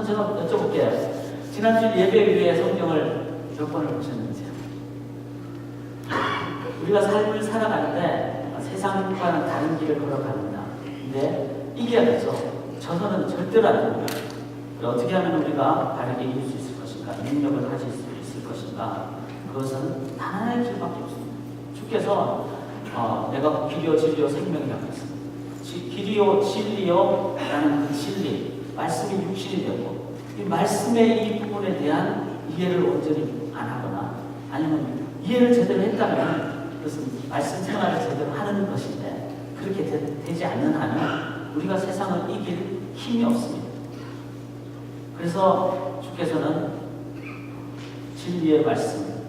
한번 제가 여쭤볼게요. 지난주 예배 위에 성경을 몇 번을 보셨는지요? 우리가 삶을 살아가는데 세상과는 다른 길을 걸어갑니다. 근데 이겨야 되죠. 져서는 절대로 안 됩니다. 어떻게 하면 우리가 바르게 이길 수 있을 것인가, 능력을 가질 수 있을 것인가, 그것은 단 하나의 길밖에 없습니다. 주께서 내가 길이요 진리요 생명이라고 했습니다. 길이요 진리요 라는 그 진리, 말씀이 육신이 되고 이 말씀의 이 부분에 대한 이해를 온전히 안 하거나 아니면 이해를 제대로 했다면 그것은 말씀 생활을 제대로 하는 것인데 그렇게 되지 않는 한은 우리가 세상을 이길 힘이 없습니다. 그래서 주께서는 진리의 말씀,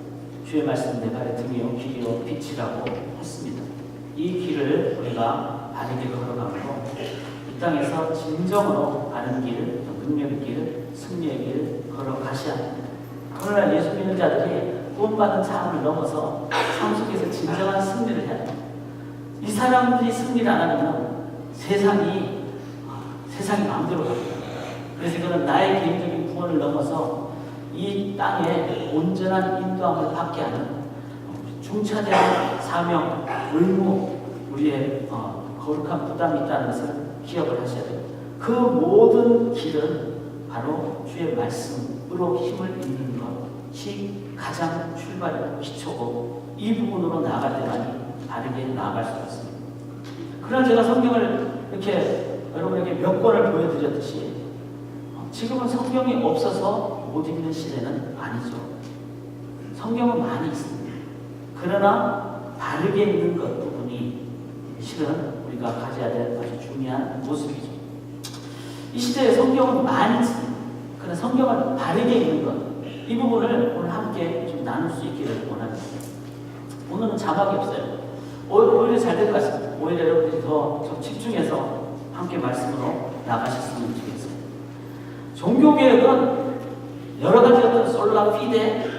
주의 말씀 내 발의 등이요 길이요 빛이라고 했습니다. 이 길을 우리가 바르게 걸어가고 이 땅에서 진정으로 바른 길, 능력의 길, 승리의 길을 걸어가셔야 합니다. 오늘날 예수 믿는 자들이 구원받은 차원을 넘어서 삶 속에서 진정한 승리를 해야 합니다. 이 사람들이 승리를 안 하면 세상이 마음대로 갑니다. 그래서 이거는 나의 개인적인 구원을 넘어서 이 땅에 온전한 인도함을 받게 하는 중차대한 사명, 의무, 우리의 거룩한 부담이 있다는 것을 기억을 하셔야 됩니다. 그 모든 길은 바로 주의 말씀으로 힘을 얻는 것이 가장 출발이고 기초고 이 부분으로 나아갈 때만이 바르게 나아갈 수 있습니다. 그러나 제가 성경을 이렇게 여러분에게 몇 권을 보여드렸듯이 지금은 성경이 없어서 못 읽는 시대는 아니죠. 성경은 많이 있습니다. 그러나 바르게 읽는 것 부분이 실은 우리가 가져야 될 아주 중요한 모습이죠. 이 시대에 성경은 많이 있습니다. 그러나 성경을 바르게 읽는 것, 이 부분을 오늘 함께 좀 나눌 수 있기를 원합니다. 오늘은 자막이 없어요. 오히려 잘 될 것 같습니다. 오히려 여러분들이 더 좀 집중해서 함께 말씀으로 나가셨으면 좋겠습니다. 종교개혁은 여러 가지 어떤 솔라 피데,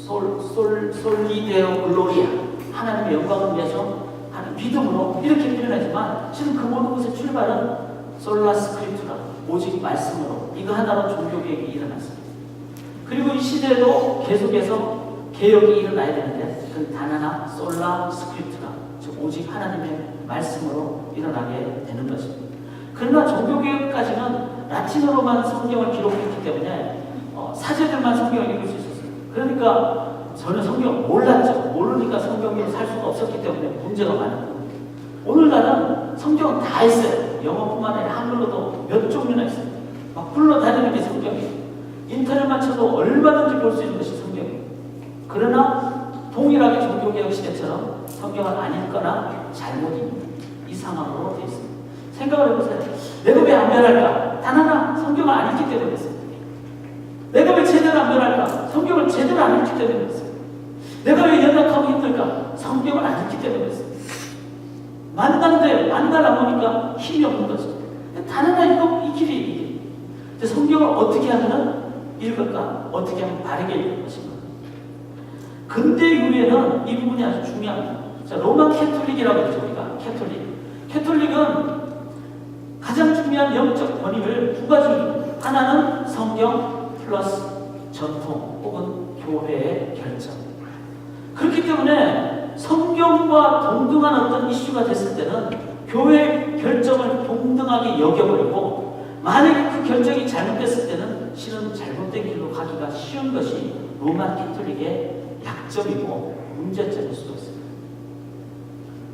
솔리데오 글로리아, 하나님의 영광을 위해서 하는 믿음으로 이렇게 표현하지만 실은 그 모든 것의 출발은 솔라 스크립투라, 오직 말씀으로 이거 하나로 종교개혁이 일어났습니다. 그리고 이 시대에도 계속해서 개혁이 일어나야 되는데 그 단 하나 솔라 스크립투라, 즉 오직 하나님의 말씀으로 일어나게 되는 것입니다. 그러나 종교개혁까지는 라틴어로만 성경을 기록했기 때문에 사제들만 성경을 읽을 수 있었어요. 그러니까 저는 성경을 몰랐죠. 모르니까 성경으로 살 수가 없었기 때문에 문제가 많은 거예요. 오늘날은 성경은 다 있어요. 영어뿐만 아니라 한글로도 몇 종류나 있어요. 막 굴러다니는 게 성경이에요. 인터넷만 쳐도 얼마든지 볼 수 있는 것이 성경이에요. 그러나 동일하게 종교개혁 시대처럼 성경을 안 읽거나 잘못 읽는 이 상황으로 되어 있습니다. 생각을 해보세요. 내가 왜 안 변할까? 단 하나, 성경을 안 읽기 때문에 그랬어요. 내가 왜 제대로 안 변할까? 성경을 제대로 안 읽기 때문에 그랬어요. 내가 왜 연락하고 힘들까? 성경을 안 읽기 때문에 그랬어요. 만난데 만날 안 보니까 힘이 없는 거죠. 단 하나 이 길이 이게. 성경을 어떻게 하면 읽을까? 어떻게 하면 바르게 읽을 것인가? 근대 이후에는 이 부분이 아주 중요합니다. 자, 로마 캐톨릭이라고 했죠, 우리가. 캐톨릭은 가장 중요한 영적 권위를 두 가지입니다. 하나는 성경 플러스 전통 혹은 교회의 결정. 그렇기 때문에 성경과 동등한 어떤 이슈가 됐을 때는 교회의 결정을 동등하게 여겨버리고 만약에 그 결정이 잘못됐을 때는 실은 잘못된 길로 가기가 쉬운 것이 로마 캐톨릭의 약점이고 문제점일 수도 있습니다.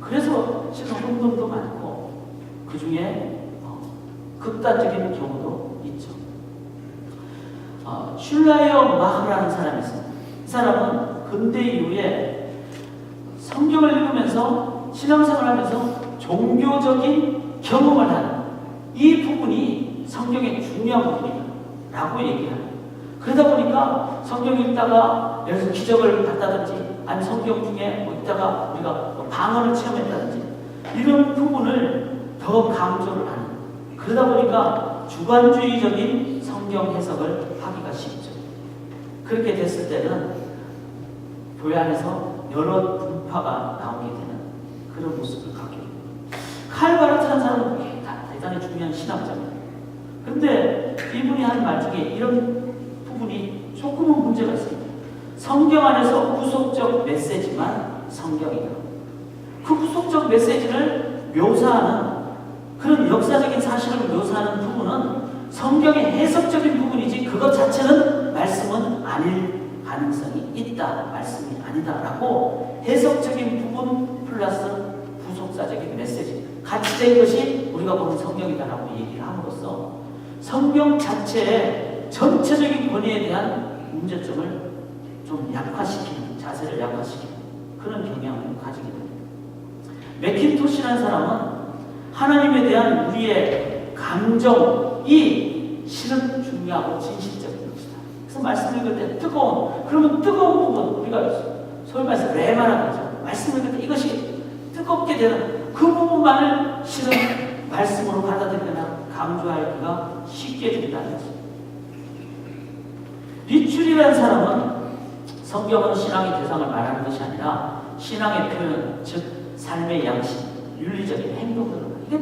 그래서 실은 혼돈도 많고 그 중에 극단적인 경우도 있죠. 슐라이어 마흐라는 사람이 있습니다. 이 사람은 근대 이후에 성경을 읽으면서 신앙생활을 하면서 종교적인 경험을 하는 이 부분이 성경의 중요한 부분이다 라고 얘기합니다. 그러다 보니까 성경 읽다가 예를 들어서 기적을 봤다든지 아니면 성경 중에 읽다가 우리가 방언을 체험했다든지 이런 부분을 더 강조를 하는, 그러다 보니까 주관주의적인 성경 해석을 하기가 쉽죠. 그렇게 됐을 때는 교회 안에서 여러 분파가 나오게 되는 그런 모습을 갖게 됩니다. 칼 바르트라는 사람은 대단히 중요한 신학자입니다. 그런데 이분이 한 말 중에 이런 부분이 조금은 문제가 있습니다. 성경 안에서 구속적 메시지만 성경이다. 그 구속적 메시지를 묘사하는 그런 역사적인 사실을 묘사하는 부분은 성경의 해석적인 부분이지 그것 자체는 말씀은 아닐 가능성이 있다. 말씀이 아니다라고 해석적인 부분 플러스 구속사적인 메시지 같이 된 것이 우리가 보는 성경이다라고 얘기를 함으로써 성경 자체의 전체적인 권위에 대한 문제점을 좀 약화시키는 자세를 약화시키는 그런 경향을 가지게 됩니다. 맥킨토시라는 사람은 하나님에 대한 우리의 감정이 실은 중요하고 진실적인 것이다. 그래서 말씀 읽을 때 뜨거운, 그러면 뜨거운 부분, 우리가 소위 말해서 레마라고 하죠. 말씀 읽을 때 이것이 뜨겁게 되는 그 부분만을 실은 말씀으로 받아들이거나 강조하기가 쉽게 된다는 것입니다. 리출이라는 사람은 성경은 신앙의 대상을 말하는 것이 아니라 신앙의 표현, 즉 삶의 양식, 윤리적인 행동들, 이게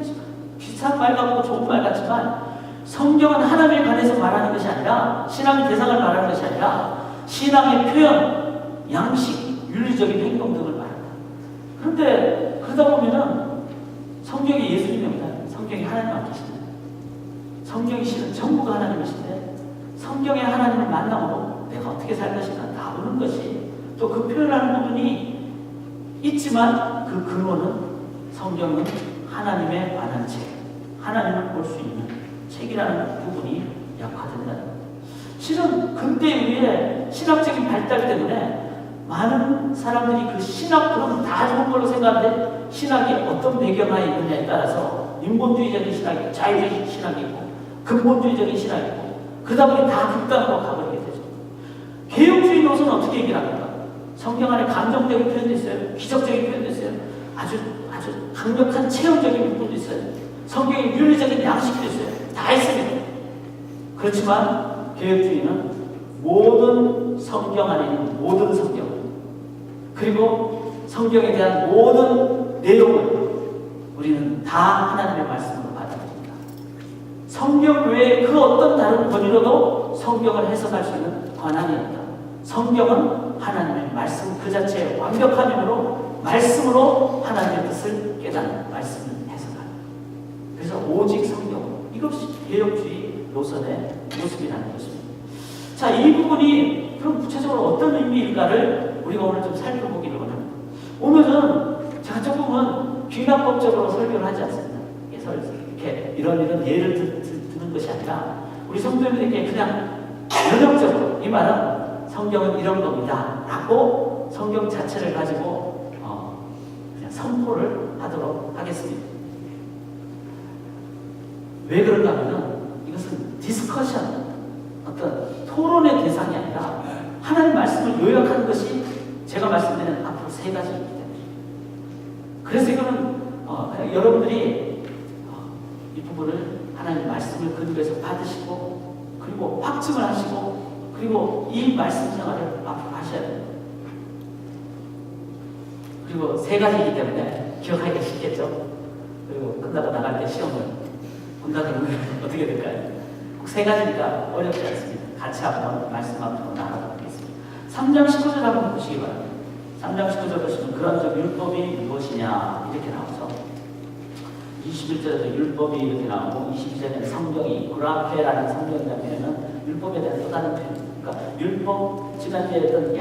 비슷한 말 같고 좋은 말 같지만 성경은 하나님에 관해서 말하는 것이 아니라 신앙의 대상을 말하는 것이 아니라 신앙의 표현, 양식, 윤리적인 행동 등을 말한다. 그런데 그러다 보면은 성경이 예수님입니다. 성경이 하나님 앞이신데 성경이 실은 전부가 하나님이신데 성경의 하나님을 만남으로 내가 어떻게 살 것인가 나오는 것이 또 그 표현하는 부분이 있지만 그 근원은 성경은 하나님의 관한 책, 하나님을 볼 수 있는 책이라는 부분이 약화된다는 겁니다. 실은 근대에 의해 신학적인 발달 때문에 많은 사람들이 그 신학들은 다 좋은 걸로 생각하는데 신학이 어떤 배경하에 있느냐에 따라서 인본주의적인 신학이 있고 자유주의 신학이 있고 근본주의적인 신학이 있고 그러다 보니 다 극단으로 가버리게 되죠. 개혁주의 노선은 어떻게 얘기를 합니까? 성경 안에 감정적인 표현도 있어요. 기적적인 표현도 있어요. 아주 강력한 체험적인 부분도 있어요. 성경의 윤리적인 양식도 있어요. 다 있습니다. 그렇지만 개혁주의는 모든 성경 안에 있는 모든 성경 그리고 성경에 대한 모든 내용을 우리는 다 하나님의 말씀으로 받아들입니다. 성경 외에 그 어떤 다른 권위로도 성경을 해석할 수 있는 권한이 없다. 성경은 하나님의 말씀 그 자체의 완벽한 힘으로 말씀으로 하나님의 뜻을 깨닫는 말씀을 해석하는. 그래서 오직 성경 이것이 개혁주의 노선의 모습이라는 것입니다. 자, 이 부분이 그럼 구체적으로 어떤 의미일까를 우리가 오늘 좀 살펴보기를 원합니다. 오늘은 제가 조금은 귀납법적으로 설교를 하지 않습니다. 이렇게 이런 예를 드는 것이 아니라 우리 성도님들에게 그냥 면역적으로 이 말은 성경은 이런 겁니다 라고 성경 자체를 가지고 그냥 선포를 하도록 하겠습니다. 왜 그런가 하면 이것은 디스커션, 어떤 토론의 대상이 아니라 하나님의 말씀을 요약하는 것이 제가 말씀드리는 앞으로 세 가지이기 때문에 그래서 이거는 여러분들이 이 부분을 하나님의 말씀을 근거해서 받으시고 그리고 확증을 하시고 그리고 이 말씀 생활을 앞으로 하셔야 됩니다. 그리고 세 가지이기 때문에 기억하기가 쉽겠죠. 그리고 끝나고 나갈 때 시험을 본다 그러면 어떻게 될까요? 꼭 세 가지니까 어렵지 않습니다. 같이 한번 말씀 앞으로 나아가겠습니다. 3장 19절 한번 보시기 바랍니다. 3장 19절 보시면 그런 율법이 무엇이냐 이렇게 나오죠. 21절에서 율법이 이렇게 나오고 22절에는 성경이 그라페라는 성경이라면 율법에 대한 또 다른 표현. 그러니까 율법 지난주에 했던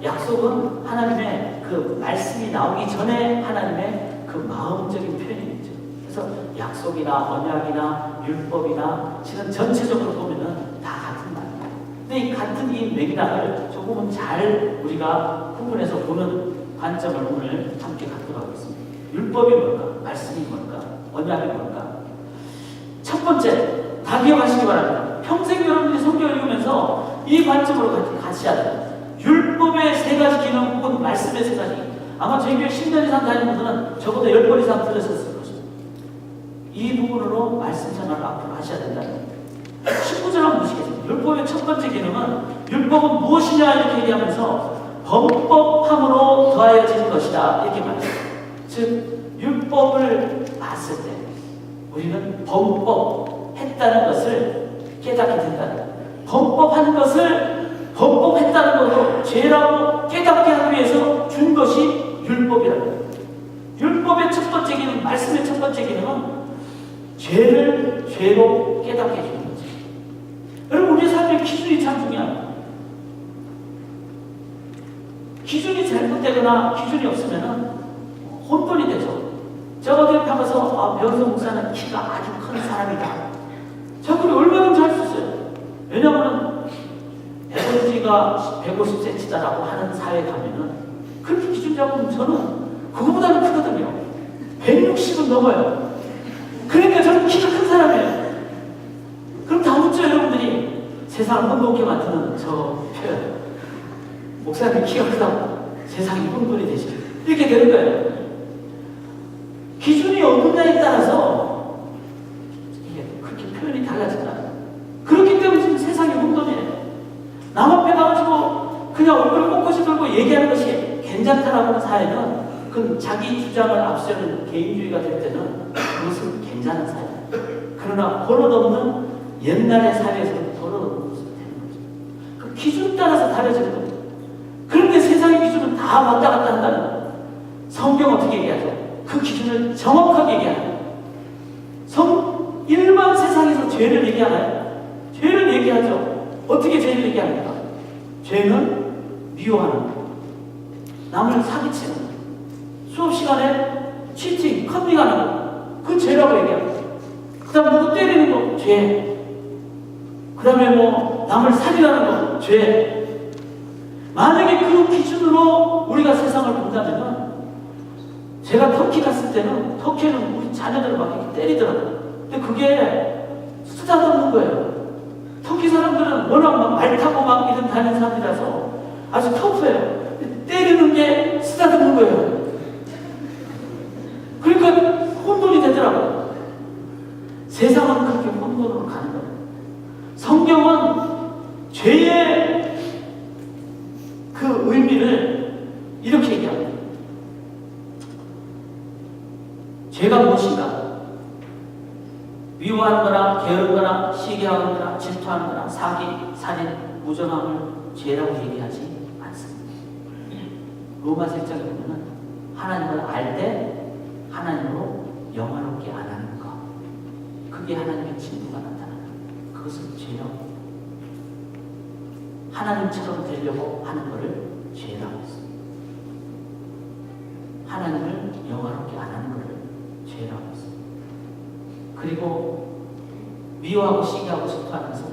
약속은 하나님의 그 말씀이 나오기 전에 하나님의 그 마음적인 표현이죠. 그래서 약속이나 언약이나 율법이나 실은 전체적으로 보면은 다 같은 말이에요. 근데 이 같은 이 맥락을 조금은 잘 우리가 구분해서 보는 관점을 오늘 함께 갖도록 하겠습니다. 율법이 뭘까? 말씀이 뭘까? 언약이 뭘까? 첫 번째, 다 기억하시기 바랍니다. 평생 여러분들이 성경을 읽으면서 이 관점으로 같이 해야 돼요. 율법의 세 가지 기능 혹은 말씀의 세 가지. 아마 저희 교회 10년 이상 다니는 분들은 적어도 10번 이상 들으셨을 것입니다. 이 부분으로 말씀 생활을 앞으로 하셔야 된다는 겁니다. 19절 한번 보시겠습니다. 율법의 첫 번째 기능은 율법은 무엇이냐 이렇게 얘기하면서 범법함으로 더하여진 것이다 이렇게 말해요. 즉 율법을 봤을 때 우리는 범법했다는 것을 깨닫게 된다는 거예요. 범법한 것을 범법했다는 것으로 죄라고 깨닫게 하기 위해서 준 것이 율법이라는 거예요. 율법의 첫 번째 기능, 말씀의 첫 번째 기능은 죄를 죄로 깨닫게 해주는 거죠. 여러분, 우리 삶의 기준이 참 중요합니다. 기준이 잘못되거나 기준이 없으면 혼돈이 되죠. 제가 어디 가서 변호사 목사는 키가 아주 큰 사람이다. 저분이 얼마든지 할 수 있어요. 왜냐하면 배우지가 150cm다라고 하는 사회에 가면은 그렇게 기준 잡으면 저는 그거보다는 크거든요. 160은 넘어요. 그러니까 저는 키가 큰 사람이에요. 그럼 다음주에 여러분들이 세상을 혼돈케 만드는 저 표현. 목사님이 키가 크다고 세상이 혼돈이 되시죠. 이렇게 되는 거예요. 기준이 어느냐에 따라서 이게 그렇게 표현이 달라진다. 그렇기 때문에 지금 세상이 혼돈이에요. 남 앞에 가가지고 그냥 얼굴을 꼿꼿이 들고 얘기하는 것이 괜찮다라고 하는 사회는 그 자기 주장을 앞세우는 개인주의가 될 때는 그것은 괜찮은 사회. 그러나 버릇없는 옛날의 사회에서는 버릇없는 것이 되는 거죠. 그 기준 따라서 달라지는 거죠. 그런데 세상의 기준은 다 왔다 갔다 한다는 거예요. 성경 어떻게 얘기하죠? 그 기준을 정확하게 얘기하는 거예요. 일반 세상에서 죄를 얘기하나요? 죄를 얘기하죠. 어떻게 죄를 얘기합니까? 죄는 미워하는 거, 남을 사기치는 거, 수업 시간에 치팅, 컨닝하는 거, 그 죄라고 얘기합니다. 그 다음 누구 때리는 거, 죄. 그 다음에 남을 살인하는 거, 죄. 만약에 그 기준으로 우리가 세상을 본다면, 제가 터키 갔을 때는 터키는 우리 자녀들을 막 이렇게 때리더라고요. 근데 그게 쓰다듬는 거예요. 터키 사람들은 워낙 막 말 타고 막 이런 다니는 사람들이라서 아주 터프해요. 때리는 게 쓰다듬는 거예요. 그러니까 혼돈이 되더라고요. 세상은 그렇게 혼돈으로 가는 거예요. 성경은 죄의 그 의미를 이렇게 얘기합니다. 죄가 무엇인가? 미워하는 거나 게으른 거나 시기하는 거나 질투하는 거나 사기, 살인, 무정함을 죄라고 얘기하지 않습니다. 로마서 1장에 보면 하나님을 알 때 하나님으로 영화롭게 안 하는 것, 그게 하나님의 진노가 나타나는 것, 그것을 죄라고, 하나님처럼 되려고 하는 것을 죄라고 했습니다. 하나님을 영화롭게 안 하는 것을 죄라고 했습니다. 그리고 미워하고 시기하고 질투하는 것은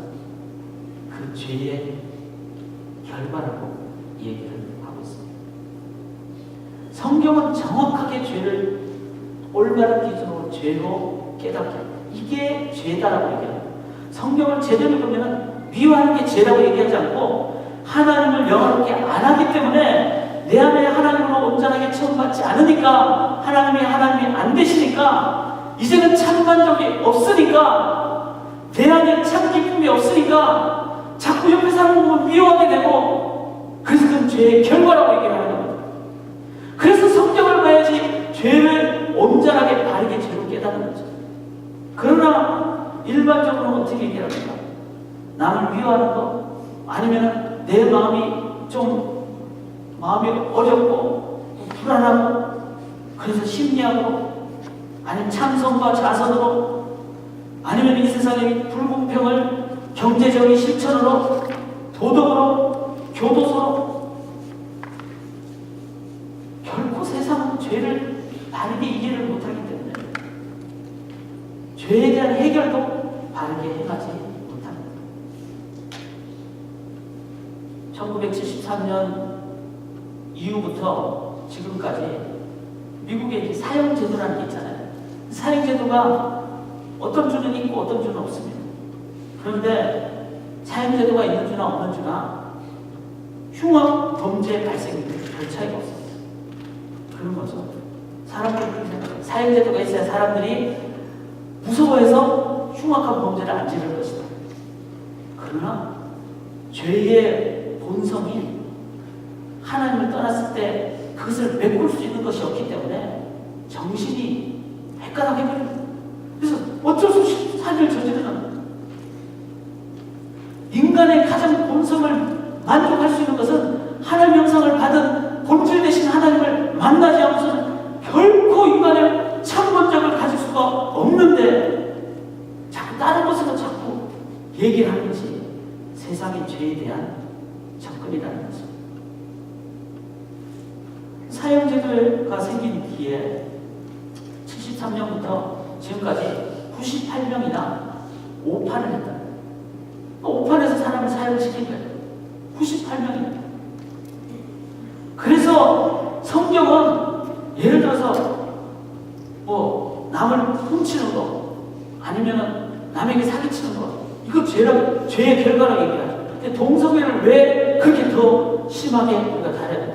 그 죄의 결과라고 얘기를 하고 있습니다. 성경은 정확하게 죄를 올바른 기준으로 죄로 깨닫게 합니다. 이게 죄다라고 얘기합니다. 성경을 제대로 보면 미워하는 게 죄라고 얘기하지 않고 하나님을 영화롭게 안 하기 때문에 내 안에 하나님으로 온전하게 처음받지 않으니까 하나님이 안 되시니까 이제는 참 만족이 없으니까 내 안에 참 기쁨이 없으니까 자꾸 옆에 사람 보면 미워하게 되고 그래서 그건 죄의 결과라고 얘기를 하는 겁니다. 그래서 성경을 봐야지 죄를 온전하게 바르게 죄로 깨닫는 거죠. 그러나 일반적으로는 어떻게 얘기합니까? 남을 미워하는 거 아니면 내 마음이 어렵고 불안하고 그래서 심리학으로 아니면 찬성과 자선으로 아니면 이 세상의 불공평을 경제적인 실천으로 도덕으로 교도소로 결코 세상은 죄를 바르게 이해를 못하기 때문에 죄에 대한 해결도 바르게 해가지 못합니다. 1973년 이후부터 지금까지 미국에 이렇게 사형제도라는 게 있잖아요. 사형제도가 어떤 주는 있고 어떤 주는 없습니다. 그런데 사형제도가 있는 주나 없는 주나 흉악 범죄 발생률이 별 차이가 없습니다. 그런 거죠. 사람들이 그렇게 생각해요. 사형제도가 있어야 사람들이 무서워해서 흉악한 범죄를 안 지을 것이다. 그러나 죄의 본성이 하나님을 떠났을 때 그것을 메꿀 수 있는 것이 없기 때문에 정신이 헷갈하게 버립니다. 그래서 어쩔 수 없이 살인을 저지르는 인간의 가장 본성을 만족할 수 있는 것은 하나님 형상을 받은 본질 되신 하나님을 만나지 않고서는 결코 인간의 참 본성을 가질 수가 없는데, 자꾸 다른 것으로 자꾸 얘기를 하는 것이 세상의 죄에 대한 접근이라는 것입니다. 사형제도가 생긴 뒤에 73년부터 지금까지 98명이나 오판을 했다. 오판에서 사람을 사형을 시킨 거예요. 98명이나. 그래서 성경은 예를 들어서 뭐 남을 훔치는 거, 아니면은 남에게 사기치는 거, 이거 죄의 결과라고 얘기하죠. 근데 동성애를 왜 그렇게 더 심하게 우리가 다뤄야 될까?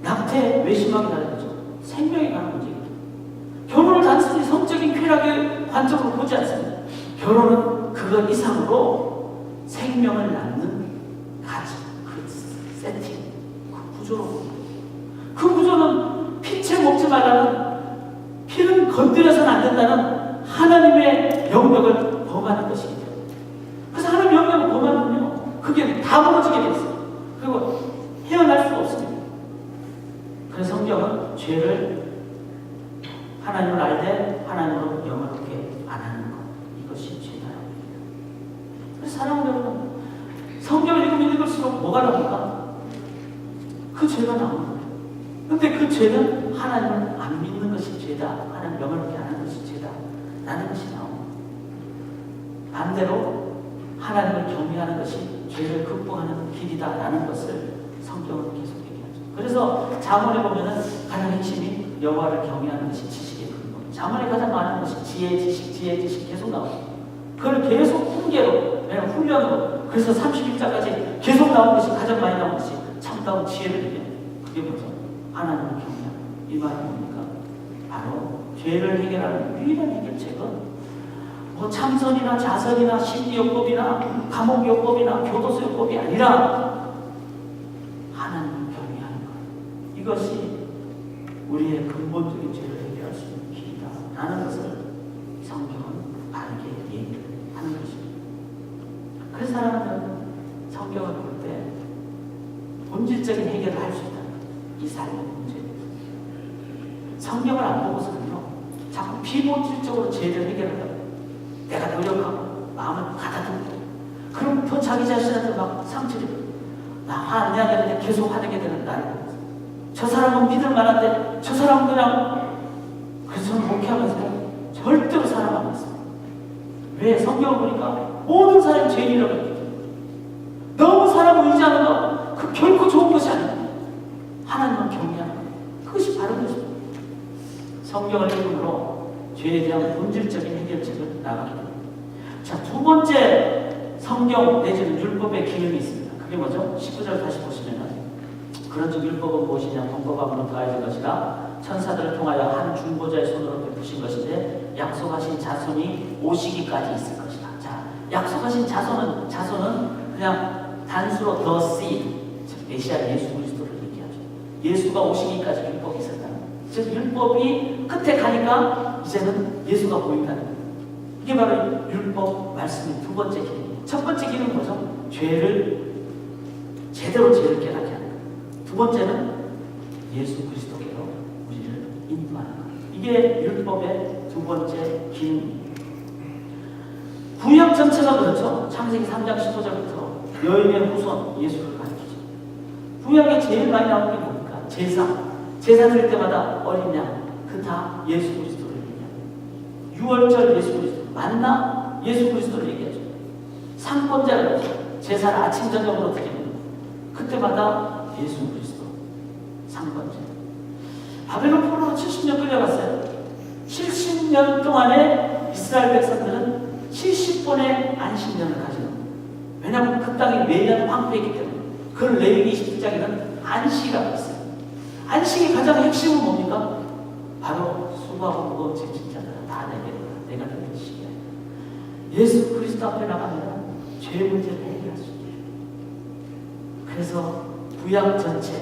낙태 왜 심하게 다뤄야죠? 생명에 관한 문제입니다. 결혼을 단순히 성적인 쾌락의 관점으로 보지 않습니다. 결혼은 그것 이상으로 생명을 낳는 가치, 그 세팅, 그 구조로 봅니다. 그 구조는 피채 먹지 말라는, 피는 건드려서는 안 된다는 하나님의 영역을 범하는 것입니다. 그래서 하나님의 영역을 범하면요, 그게 다 무너지게 돼 있어요. 그리고 헤어날 수가 없습니다. 그래서 성경은 죄를 하나님을 알되 하나님으로 영원하게 안 하는 것, 이것이 죄다라고 합니다. 그래서 사랑하는 여러분, 성경을 읽을수록 뭐가 나옵니까? 그 죄가 나오는 거예요. 근데 그 죄는 하나님을 안 믿는 것이 죄다, 하나님 영원하게 안 하는 것이 죄다 라는 것이 나옵니다. 반대로 하나님을 경외하는 것이 죄를 극복하는 길이다 라는 것을 성경은 계속 얘기하죠. 그래서 잠언에 보면은 가장 핵심이 여호와를 경외하는 것이 지식의 근본. 잠언에 가장 많은 것이 지혜, 지식 계속 나옵니다. 그걸 계속 훈계로, 왜냐하면 훈련으로, 그래서 31장까지 계속 나오는 것이, 가장 많이 나오는 것이 참다운 지혜를 얘기해요. 그게 뭐죠? 하나님을 경외하는, 이 말이 뭡니까? 바로 죄를 해결하는 유일한 해결책은 뭐 참선이나 자선이나 심리요법이나 감옥요법이나 교도소요법이 아니라 하나님을 경외하는 것, 이것이 우리의 근본적인 죄를 해결할 수 있는 길이다 라는 것을 성경은 바르게 얘기를 하는 것입니다. 그래서 사람은 성경을 볼 때 본질적인 해결을 할 수 있다는 것, 이 삶의 문제에 대해서. 성경을 안 보고서는요, 자꾸 비본질적으로 죄를 해결하려고 내가 노력하고 마음을 가다듬고, 그럼 더 자기 자신한테 막 상처를, 나 화 안 내야 되는데 계속 화내게 되는 나를 보면서, 저 사람은 믿을 만한데 저 사람은 그냥, 그래서 저는 목회하면서 절대로 사람 안 믿습니다. 왜? 성경을 보니까 모든 사람이 죄인이라고 얘기해요. 너무 사람을 의지하는 거, 그 결코 좋은 것이 아닙니다. 하나님을 경외하는 것, 그것이 바른 것입니다. 성경을 읽음으로 죄에 대한 본질적인 해결책을 나가게 됩니다. 자, 두 번째 성경 내지는 율법의 기능이 있습니다. 그게 뭐죠? 19절 다시 보시면은, 그런즉 율법은 무엇이냐? 범법함으로 더해진 것이라 천사들을 통하여 한 중보자의 손으로 베푸신 것인데 약속하신 자손이 오시기까지 있을 것이다. 자, 약속하신 자손은 그냥 단수로 the seed, 즉 메시아 예수 그리스도를 얘기하죠. 예수가 오시기까지 율법이 있었다는 거예요. 즉 율법이 끝에 가니까 이제는 예수가 보인다는 거예요. 이게 바로 율법 말씀의 두 번째 기능이에요. 첫 번째 기능은 뭐죠? 제대로 죄를 깨닫게 하는 거예요. 두 번째는 예수 그리스도께로 우리를 인도하는 거예요. 이게 율법의 두 번째 기능입니다. 구약 전체가 그렇죠. 창세기 3장 15절부터 여인의 후손 예수를 가르치죠. 구약에 제일 많이 나오는 게 뭡니까? 제사 드릴 때마다 어린 양, 그 다 예수 그리스도를 얘기합니다. 유월절 예수 그리스도, 만나 예수 그리스도를 얘기하죠. 상권자라고 하죠. 제사를 아침 저녁으로 드리는 그때마다 예수 그리스도 상권자. 바벨론 포로로 70년 끌려갔어요. 70년 동안에 이스라엘 백성들은 70번의 안식년을 가지는 거예요. 왜냐하면 그 땅이 매년 황폐했기 때문에. 그걸 레위기 27장에는 안식이라고 했어요. 안식의 가장 핵심은 뭡니까? 바로 수고하고 무거운 짐진 자들아 다 내가 너희를 쉬게. 예수 그리스도 앞에 나가면 죄 문제를 해결할 수 있게. 그래서 구약 전체,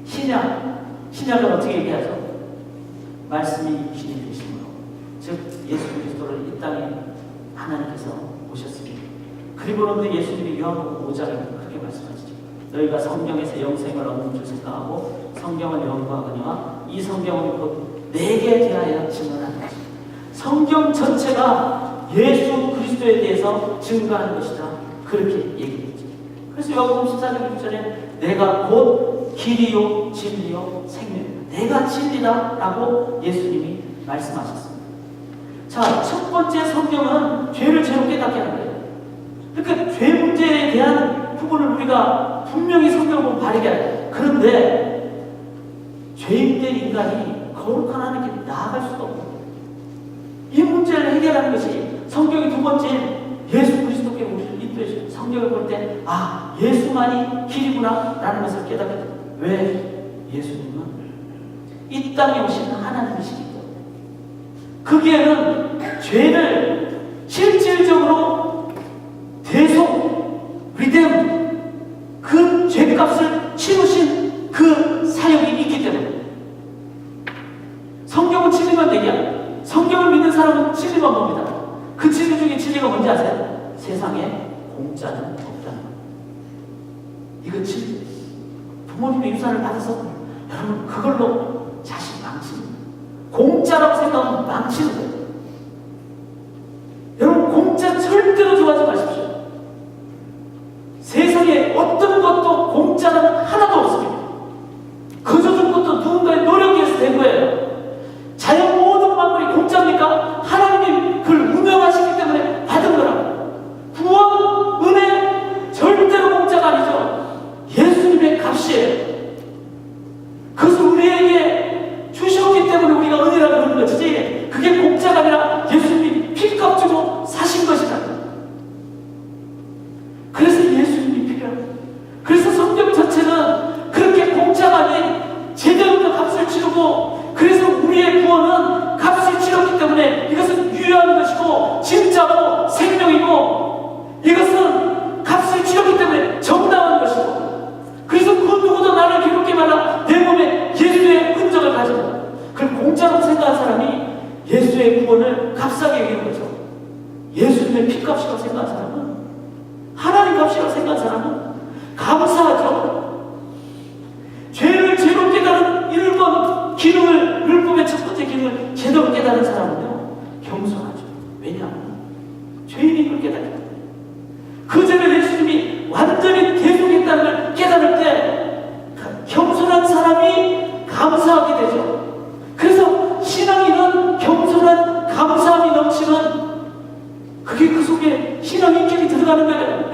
신약은 어떻게 얘기하죠? 말씀이 육신이 되심으로, 즉 예수 그리스도를 이 땅에 하나님께서 오셨습니다. 그리고는 우리 예수님이 요한복음 5장에 그렇게 말씀하시죠. 너희가 성경에서 영생을 얻는 줄 생각하고 성경을 연구하거니와 이 성경은 곧 내게 대하여 증언하는 것이다. 성경 전체가 예수 그리스도에 대해서 증거하는 것이다. 그렇게 얘기했죠. 그래서 요한복음 14장 6절에 내가 곧 길이요 진리요 생명이다. 내가 진리다라고 예수님이 말씀하셨습니다. 자, 첫 번째 성경은 죄를 제로 깨닫게 하는 거예요. 그러니까 죄 문제에 대한 부분을 우리가 분명히 성경을 보면 바르게 해요. 그런데 죄인된 인간이 거룩한 하나님께 나아갈 수가 없는 거예요. 이 문제를 해결하는 것이 성경의 두 번째 예수 그리스도께 우리를 인도해 주는 성경을 볼 때 예수만이 길이구나 라는 것을 깨닫게 됩니다. 왜? 예수님은 이 땅에 오신 하나님이시기 때문에 거기에는 죄를 실질적으로 대속, 리뎀, 그 죄값을 치르신 그 사역이 있기 때문에 성경은 진리만 얘기합니다. 성경을 믿는 사람은 진리만 봅니다. 그 진리 중에 진리가 뭔지 아세요? 세상에 공짜는 없다는 거예요. 이거 진리. 부모님의 유산을 받아서 여러분 그걸로 자식 망칩니다. 공짜라고 생각하면 망치는 거예요. 여러분 공짜 절대로 좋아하지 마십시오. 세상에 어떤 것도 공짜는 하나도 없습니다. 그저 준 것도 누군가의 노력에 의해서 된 거예요. 자연 모든 만물이 공짜입니까? 하나님이 그걸 운영하시기 때문에 받은 거라고. 구원, 은혜 절대로 공짜가 아니죠. 예수님의 값이에요. 그것을 우리에게 주셨기 때문에 우리가 은혜라고 그러는 것이지 그게 공짜가 아니라 예수님이 피값 주고 사신 것이다. 그래서 예수님이 필요합니다. 그래서 성경 전체는 그렇게 공짜가 아닌 제대로 값을 치르고 그래서 우리의 구원은 값을 치렀기 때문에 이것은 유효한 것이고 진짜고 생명이고 이것은 값을 치렀기 때문에 정당한 것이고 그래서 그 누구도 나를 괴롭게 말라 내 몸에 예수의 흔적을 가진다. 그걸 공짜로 생각한 사람이 예수의 구원을 값싸게 여기는 거죠. 예수님의 피값이라고 생각한 사람은 하나님 값이라고 생각한 사람은 감사하죠. 죄를 제로 깨달은 1번 기능을 율법의 첫 번째 기능을 제대로 깨달은 사람은요 겸손하죠. 왜냐하면 죄인이 그걸 깨닫기 때문에 그 죄를 예수님이 완전히 대속했다는 걸 깨달을 때 겸손한 사람이 감사하게 되죠. 그래서 신앙인은 겸손한 감사함이 넘치는 그게 그 속에 신앙 인격이 들어가는 거예요.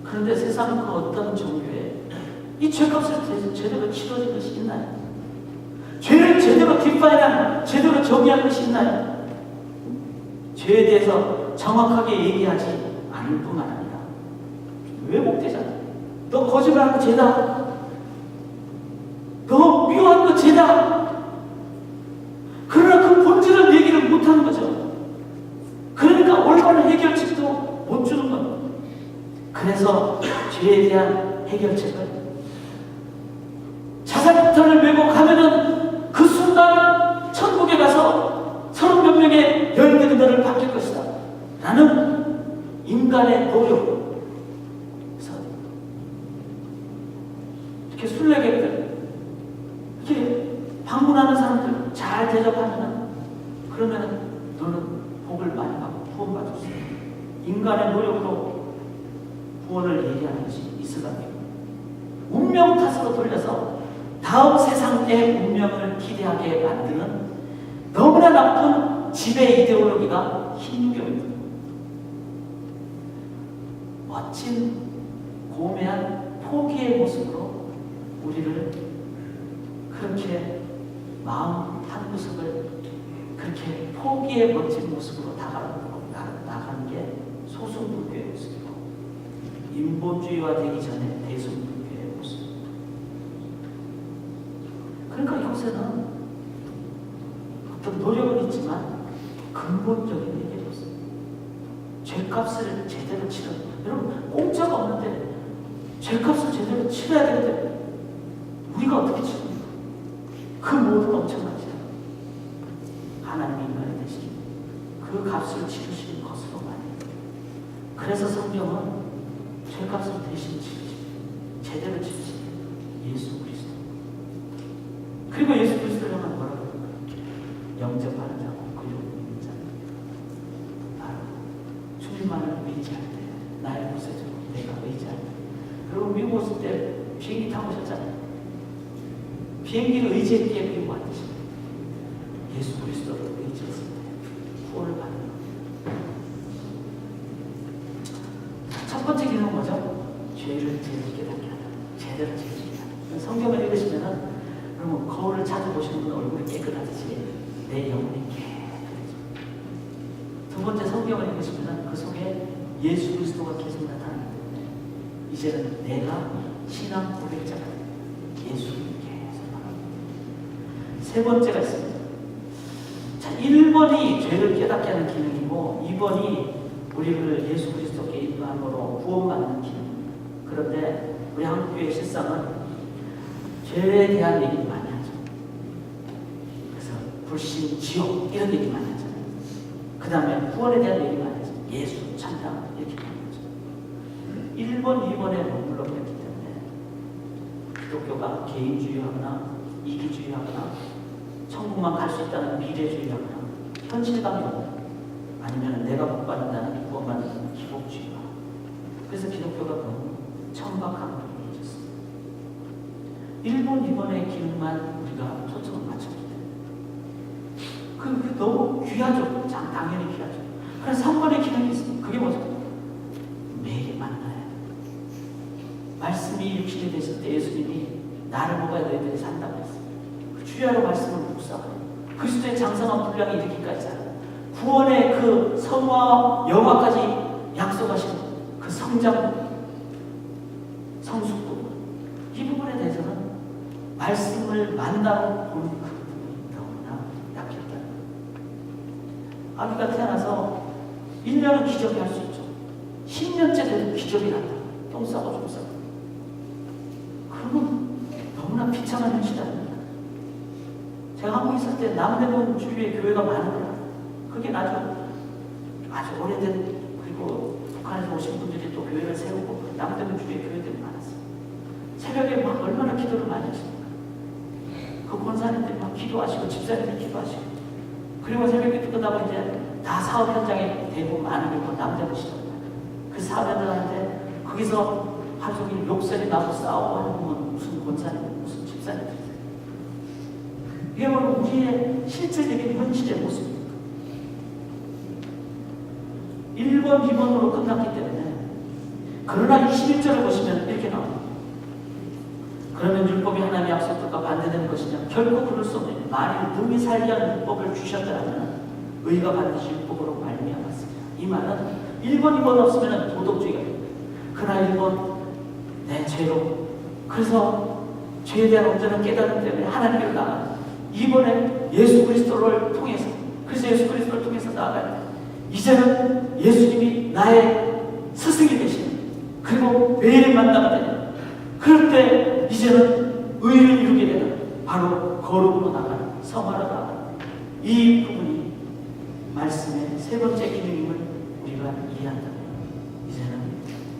그런데 세상은 그 어떤 종교에 이 죄값을 제대로 치러진 것이 있나요? 죄를 제대로 디파인한, 제대로 정의한 것이 있나요? 죄에 대해서 정확하게 얘기하지 않을 뿐만 아니라 왜곡되잖아요. 너 거짓말하는 거 죄다. 너 미워하는 거 죄다. 그러나 그 본질을 얘기를 못하는 거죠. 그러니까 올바른 해결책도 못 주는 겁니다. 그래서 죄에 대한 해결책을 자살폭탄을 메고 가면은 그 순간 천국에 가서 30몇 명의 열들이 너를 바뀔 것이다 라는 인간의 노력. 그래서 이렇게 순례객들 이렇게 방문하는 사람들 잘 대접하면은 그러면은 너는 복을 많이 받고 구원받을 수 있다. 인간의 노력으로 구원을 얘기하는 것이 있을 겁니다. 운명 탓으로 돌려서 다음 세상의 운명을 기대하게 만드는 너무나 나쁜 지배 이데올로기가 힌두교입니다. 멋진 고매한 포기의 모습으로 우리를 그렇게 마음 한 구석을 그렇게 포기의 멋진 모습으로 나가는 게 소승불교의 모습이고 인본주의화 되기 전에 대승불교의 모습. 그러니까 이곳에는 어떤 노력은 있지만 근본적인 얘기가 없습니다. 죄값을 제대로 치러. 여러분 공짜가 없는데 죄값을 제대로 치러야 되는데 우리가 어떻게 치릅니까? 그 모든 엄청나지 하나님의 인간이 되시니 그 그 값을 치르신 것으로 말해요. 그래서 성경은 죄값을 대신 치르신, 제대로 치르신 예수 그리스도. 그리고 예수 그리스도를 향한 뭐라고 할까요? 영접하는 자고 그리고 믿는 자. 바로 주님만을 의지할 때, 나의 구세주로 내가 의지할 때. 그리고 미국 오실 때 비행기 타고 오셨잖아요. 비행기를 의지했기에 미국 왔듯이 예수 그리스도를 의지했을 때 구원을 받는 겁니다. 첫 번째 기능은 뭐죠? 죄를 제대로 깨닫게 하다. 제대로 깨닫게 하다. 성경을 읽으시면은 그러면 거울을 찾아보시는 분 얼굴이 깨끗하듯이 내 영혼이 깨끗해져. 두 번째 성경을 읽으시면은 그 속에 예수 그리스도가 계속 나타나기 때문에 이제는 내가 신앙 고백자가 예수님이 계속 나갑니다. 세 번째가 있습니다. 자, 1번이 죄를 깨닫게 하는 기능이고 2번이 우리를 예수 그리스도께 인도함으로 구원받는 기능입니다. 그런데 우리 한국교회 실상은 죄에 대한 얘기를 많이 하죠. 그래서 불신, 지옥 이런 얘기 많이 하잖아요. 그 다음에 구원에 대한 얘기 많이 하죠. 예수, 찬양 이렇게 많이 하죠. 1번, 2번에 머물러 있기 때문에 기독교가 개인주의하거나 이기주의하거나 천국만 갈 수 있다는 미래주의하거나 현실감이 없는, 아니면 내가 못 받는다는 구원받는 기복주의가. 그래서 기독교가 너무 천박한 분위기에 있었습니다. 1번, 2번의 기능만 우리가 초점을 맞췄기 때문에 그게 너무 귀하죠. 당연히 귀하죠. 그래서 3번의 기능이 있습니다. 그게 뭐죠? 매일 만나야 돼. 말씀이 육신이 되실 때 예수님이 나를 먹어야 너희들이 산다고 했어요. 그 주야로 말씀을 묵상하고 그리스도의 장성한 분량이 이르기까지 하라. 구원의 그 성화와 영화까지 약속하신 그 성장, 성숙도, 이 부분에 대해서는 말씀을 만나러 보는 그 부분이 너무나 약했다. 아기가 태어나서 1년은 기적이 할 수 있죠. 10년째 돼도 기적이 난다. 똥 싸고 좀 싸고. 그러면 너무나 비참한 현실 아닙니까? 제가 한국에 있을 때 남대문 주위에 교회가 많으더라. 그게 아주 오래된, 그리고 북한에서 오신 분들이 또 교회를 세우고 남대문 주위에 교회들이 많았어요. 새벽에 막 얼마나 기도를 많이 했습니까? 그 권사님들이 막 기도하시고 집사님들이 기도하시고, 그리고 새벽에 끝나고 이제 다 사업 현장에 대고 많은 게 남대문 시절입니다. 그 사업자들한테 거기서 하루 종일 욕설이 나고 싸우고 하는 건 무슨 권사님, 무슨 집사님들이세요? 이게 바로 우리의 실질적인 현실의 모습입니다. 1번, 2번으로 끝났기 때문에. 그러나 21절을 보시면 이렇게 나옵니다. 그러면 율법이 하나님의 약속과 반대되는 것이냐? 결코 그럴 수 없느니 만일 능히 살게 하는 율법을 주셨더라면 의가 반드시 율법으로 말미암았습니다. 이 말은 1번, 2번 없으면 도덕주의가 됩니다. 그러나 1번 내 죄로, 그래서 죄에 대한 온전한 깨달음 때문에 하나님께로 나가는 2번에 예수 그리스도를 통해서, 그래서 예수 그리스도를 통해서 나아가야 돼. 이제는 예수님이 나의 스승이 되시는, 그리고 매일 만나가 되는, 그럴 때 이제는 의를 이루게 되는, 바로 거룩으로 나가는, 성화로 나가는 이 부분이 말씀의 세 번째 기능임을 우리가 이해한다면 이제는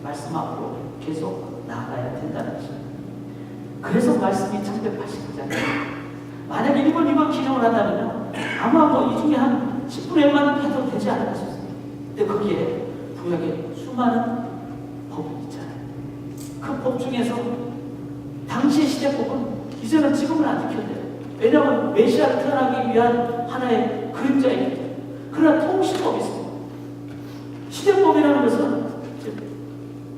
말씀 앞으로 계속 나아가야 된다는 것입니다. 그래서 말씀이 1189장이에요. 만약에 1번, 2번 기능을 한다면요, 아마 뭐 이 중에 한 10분의 1만 해도 되지 않을까 싶습니다. 근데 거기에 구약에 수많은 법이 있잖아요. 그 법 중에서 당시의 시대법은 이제는 지금은 안 지켜야 돼요. 왜냐하면 메시아를 태어나기 위한 하나의 그림자이기 때문에. 그러나 통시법이 있습니다. 시대법이라는 것은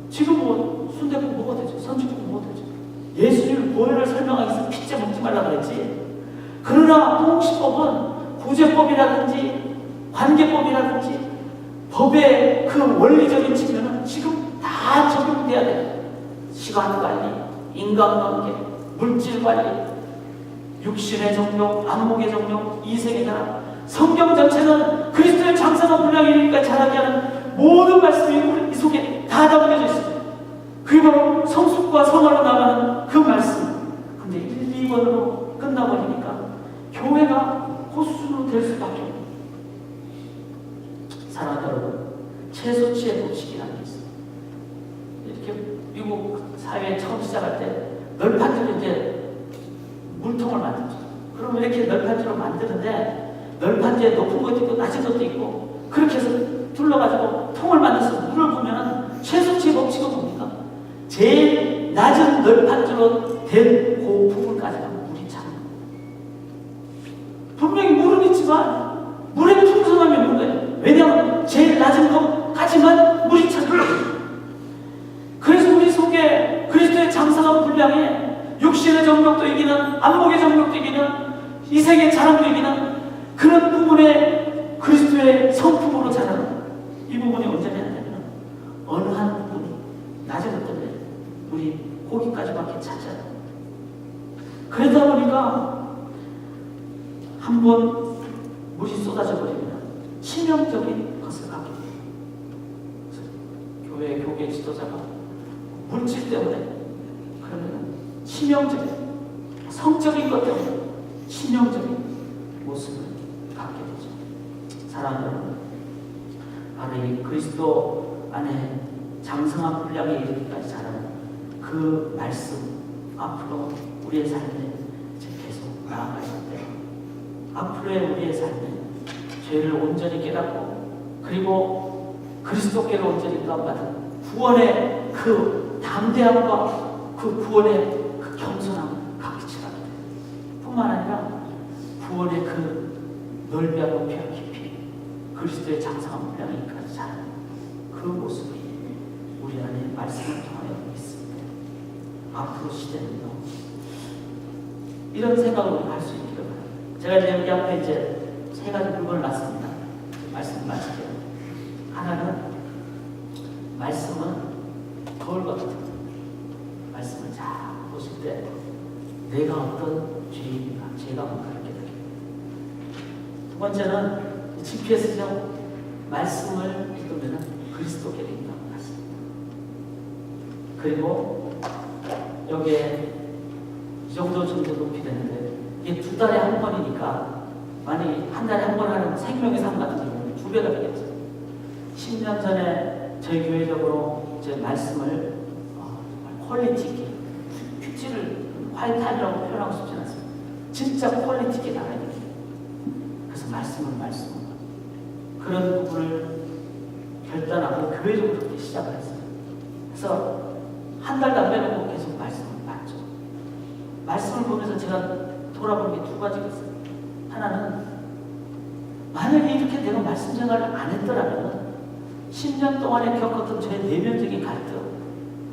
지금 뭐 순대국 먹어도 되죠. 선지국 먹어도 되죠. 예수님 보혈을 설명하기 위해서 피자 먹지 말라 그랬지. 그러나 통시법은 구제법이라든지 관계법이라든지 법의 그 원리적인 측면은 지금 다 적용돼야 돼요. 시간 관리, 인간관계, 물질 관리, 육신의 정욕, 안목의 정욕, 이생의 자랑, 성경 전체는 그리스도의 장성한 분량이 이르니까 자라게 하는 모든 말씀이 이 속에 다 담겨져 있습니다. 그게 바로 성숙과 성화로 나가는 그 말씀. 근데 1, 2번으로 끝나버리니까 교회가 호수로 될 수밖에 없어요. 사랑하는 여러분, 최소치의 법칙이라는 게 있어요. 이렇게 미국 사회에 처음 시작할 때 널판지로 이제 물통을 만들죠. 그러면 이렇게 널판지로 만드는데 널판지에 높은 것도 있고 낮은 것도 있고 그렇게 해서 둘러가지고 통을 만들어서 물을 부으면 최소치의 법칙은 뭡니까? 제일 낮은 널판지로 된 그 부분까지는 물이 차는 거예요. 분명히 물은 있지만 물의 풍성함이 없는 거예요. 왜냐하면 제일 낮은 것까지만 물이 차는 거예요. 그래서 우리 속에 그리스도의 장성한 분량에 육신의 정욕도 이기는, 안목의 정욕도 이기는, 이생의 자랑도 이기는 그런 부분에 그리스도의 성품으로 자라는 이 부분이 언제냐 하면 어느 한 부분이 낮은 것 때문에 우리 고기까지밖에 차지 않아요. 그러다 보니까 한번 물이 쏟아져 버리면 치명적인 것을 갖게 돼요. 교회 지도자가 물질 때문에 그러면 치명적인 성적인 것 때문에 치명적인 모습을 갖게 되죠. 사랑하는 여러분, 바로 이 그리스도 안에 장성한 분량에 이르기까지 자라는 그 말씀 앞으로 우리의 삶에 이제 계속 나아가야 돼요. 앞으로의 우리의 삶에 죄를 온전히 깨닫고 그리고 그리스도께로 온전히 구원받은 구원의 그 담대함과 그 구원의 그 겸손함을 갖게 치라게 돼요. 뿐만 아니라 구원의 그 넓이와 높이와 깊이 그리스도의 장성한 분량에까지 자라는 그 모습이 우리 안에 말씀을 통하여 있습니다. 앞으로 시대는요, 이런 생각을 할 수 있기를 바랍니다. 제가 이제 여기 앞에 이제 세 가지 물건을 놨습니다. 말씀 마칠게요. 하나는 말씀은 거울 같은 말씀을 잘 보실 때 내가 어떤 죄인인가, 죄가 뭔가 이렇게 돼요. 두 번째는 GPS죠. 말씀을 읽으면 그리스도께 된다고 했습니다. 그리고 여기에 이 정도 높이 되는데 이게 2달에 한 번이니까 만약에 한 달에 한 번 하는 생명의 삶 같은 경우는 2배가 되겠죠. 10년 전에 저희 교회적으로 제 말씀을 퀄리티 있게 큐티를 화이트타임이라고 표현하고 싶지 않습니다. 진짜 퀄리티 있게 나가야 돼요. 그래서 말씀을 그런 부분을 결단하고 교회적으로 그렇게 시작을 했어요. 그래서 한 달도 안 빼놓고 계속 말씀을 봤죠. 말씀을 보면서 제가 돌아보는 게 2가지가 있어요. 하나는 만약에 이렇게 내가 말씀 생활을 안 했더라면 10년 동안에 겪었던 저의 내면적인 갈등,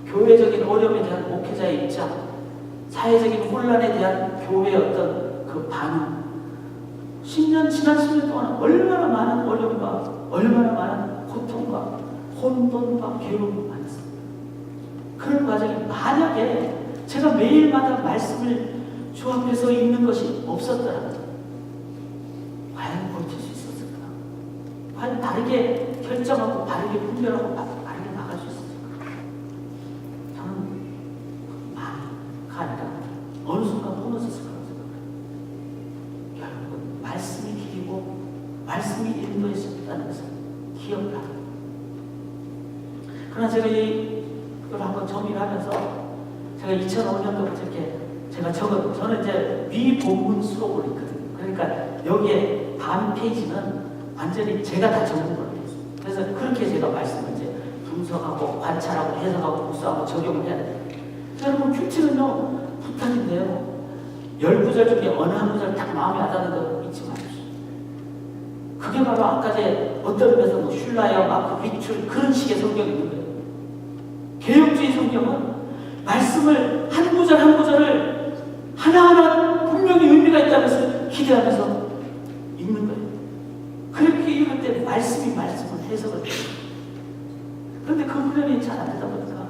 교회적인 어려움에 대한 목회자의 입장, 사회적인 혼란에 대한 교회의 어떤 그 반응, 지난 10년 동안 얼마나 많은 어려움과 얼마나 많은 고통과 혼돈과 괴로움을 많았습니다. 그런 과정에 만약에 제가 매일마다 말씀을 주 앞에서 읽는 것이 없었더라면 과연 버틸 수 있었을까? 과연 다르게 결정하고 다르게 분별하고 다르게 나갈 수 있었을까? 저는 마음이 가니까 어느 순간 무너졌을 거라고 생각해요. 결국은 말씀이 길이고 말씀이 인도했었다는 것을 기억을 하고, 그러나 제가 이걸 한번 정리를 하면서 제가 2005년도부터 이렇게 제가 저는 이제 위본문 수록을 있거든요. 그러니까 여기에 반 페이지는 완전히 제가 다 적은 걸로 되어 있어요. 그래서 그렇게 제가 말씀을 이제 분석하고 관찰하고 해석하고 묵상하고 적용을 해야 돼요. 여러분 큐티는요 부탁인데요. 10구절 중에 어느 한 구절 딱 마음에 와닿는 거 잊지 마십시오. 그게 바로 아까 제 어떤 의미에서 뭐 슐라이어, 마크, 위출 그런 식의 성경이 있는 거예요. 개혁주의 성경은 말씀을 한 구절 한 구절을 하나하나 분명히 의미가 있다면서 기대하면서 읽는 거예요. 그렇게 읽을 때 말씀을 해석을 해요. 그런데 그 훈련이 잘 안 되다 보니까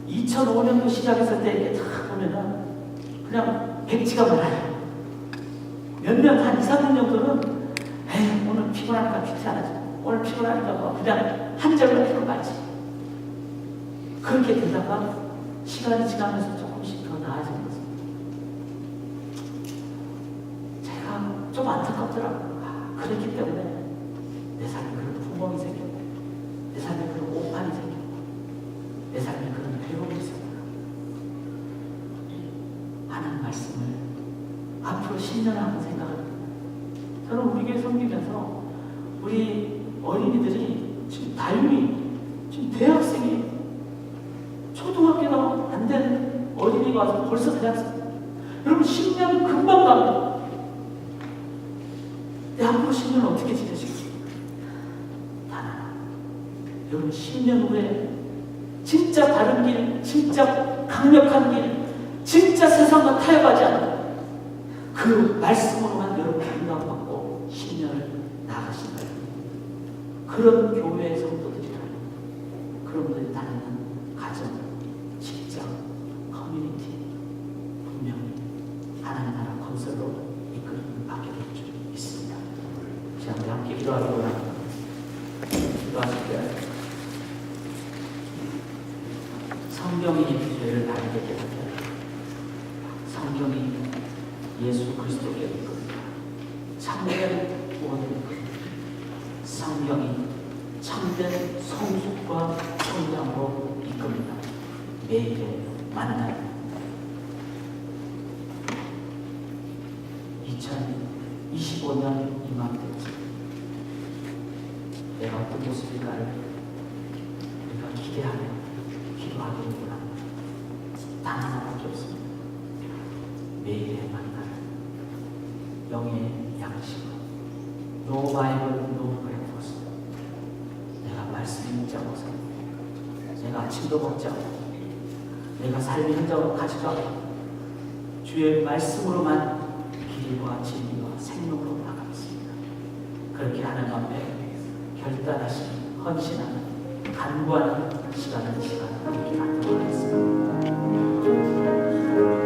2005년도 시작했을 때 이렇게 딱 보면은 그냥 백지가 많아요. 몇 년, 한 2, 3년 정도는 에이, 오늘 피곤하니까 큐티 안 하지. 오늘 피곤하니까 뭐 그냥 한 절만 읽고 가지. 그렇게 되다가 시간이 지나면서 조금씩 더 나아지는 거죠. 제가 좀 안타깝더라고요. 그렇기 때문에 내 삶을 말씀을 앞으로 10년 하고 생각합니다. 저는 우리 교회 섬기면서 우리 어린이들이 지금 지금 대학생이 초등학교가 안 되는 어린이가 와서 벌써 대학생. 여러분 10년 금방 갑니다. 근데 앞으로 10년은 어떻게 지내시겠습니까? 단 하나. 여러분 10년 후에 진짜 바른 길, 진짜 강력한 길, 진짜 세상과 타협하지 않는 그 말씀으로만 여러분 감동받고 10년을 나가신 거예요. 그런 교회의 성도들이라 그런분들이 다니는 가정, 직장, 커뮤니티 분명히 하나님 나라 건설로 이끌림 받게 될 줄 믿습니다. 자, 우리 함께 기도하기로 합니다. 기도하실 때 성경이 죄를 바르게 깨닫게 성경이 예수 그리스도께 이끌니다. 참된 구원을 이끌니다. 성경이 참된 성숙과 성장으로 이끌니다. 매일의 만남 2025년 이맘때쯤 내가 어떤 모습일까를 우리가 기대하며 기도하기를 원합니다. 단 하나밖에 없습니다. 매일의 만남, 영의 양식으로 No Bible, No Breakfast. 내가 말씀 읽지 않고 살고, 내가 아침도 먹지 않고, 내가 삶의 현장으로 가져가고 주의 말씀으로만 길과 진리와 생명으로 나가겠습니다. 그렇게 하는 가운데 결단하신 헌신하는 간구하는 시간을 되기를